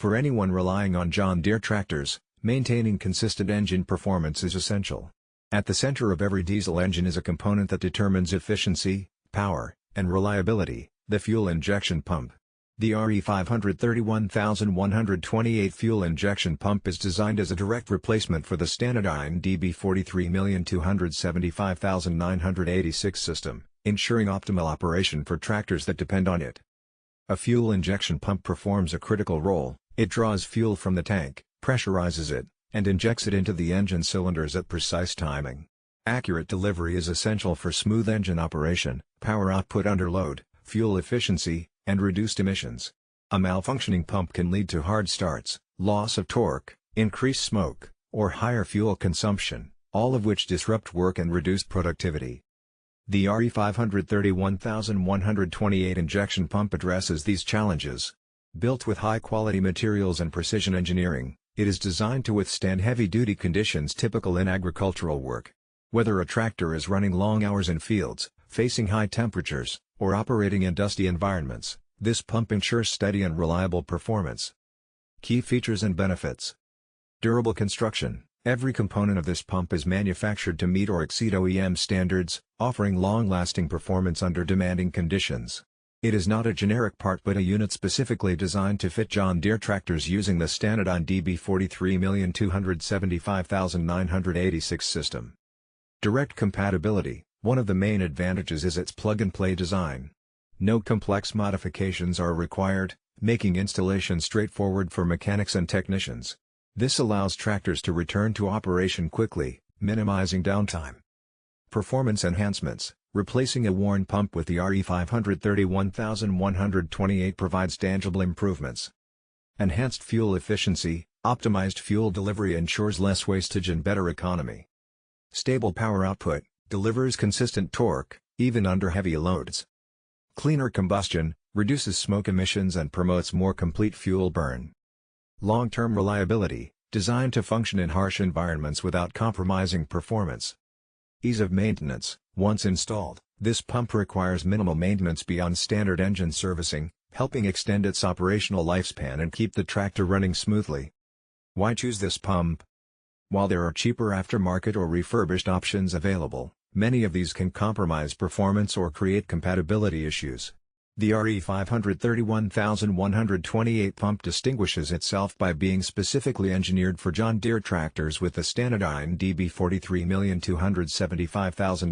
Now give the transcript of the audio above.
For anyone relying on John Deere tractors, maintaining consistent engine performance is essential. At the center of every diesel engine is a component that determines efficiency, power, and reliability: the fuel injection pump. The RE531128 Fuel Injection Pump is designed as a direct replacement for the Stanadyne DB43275986 system, ensuring optimal operation for tractors that depend on it. A fuel injection pump performs a critical role. It draws fuel from the tank, pressurizes it, and injects it into the engine cylinders at precise timing. Accurate delivery is essential for smooth engine operation, power output under load, fuel efficiency, and reduced emissions. A malfunctioning pump can lead to hard starts, loss of torque, increased smoke, or higher fuel consumption, all of which disrupt work and reduce productivity. The RE531128 injection pump addresses these challenges. Built with high-quality materials and precision engineering, it is designed to withstand heavy-duty conditions typical in agricultural work. Whether a tractor is running long hours in fields, facing high temperatures, or operating in dusty environments, this pump ensures steady and reliable performance. Key features and benefits. Durable construction. Every component of this pump is manufactured to meet or exceed OEM standards, offering long-lasting performance under demanding conditions. It is not a generic part but a unit specifically designed to fit John Deere tractors using the Stanadyne DB43275986 system. Direct compatibility. One of the main advantages is its plug-and-play design. No complex modifications are required, making installation straightforward for mechanics and technicians. This allows tractors to return to operation quickly, minimizing downtime. Performance enhancements. Replacing a worn pump with the RE531128 provides tangible improvements. Enhanced fuel efficiency. Optimized fuel delivery ensures less wastage and better economy. Stable power output. Delivers consistent torque, even under heavy loads. Cleaner combustion. Reduces smoke emissions and promotes more complete fuel burn. Long-term reliability. Designed to function in harsh environments without compromising performance. Ease of maintenance. Once installed, this pump requires minimal maintenance beyond standard engine servicing, helping extend its operational lifespan and keep the tractor running smoothly. Why choose this pump? While there are cheaper aftermarket or refurbished options available, many of these can compromise performance or create compatibility issues. The RE531128 pump distinguishes itself by being specifically engineered for John Deere tractors with the Stanadyne DB43275986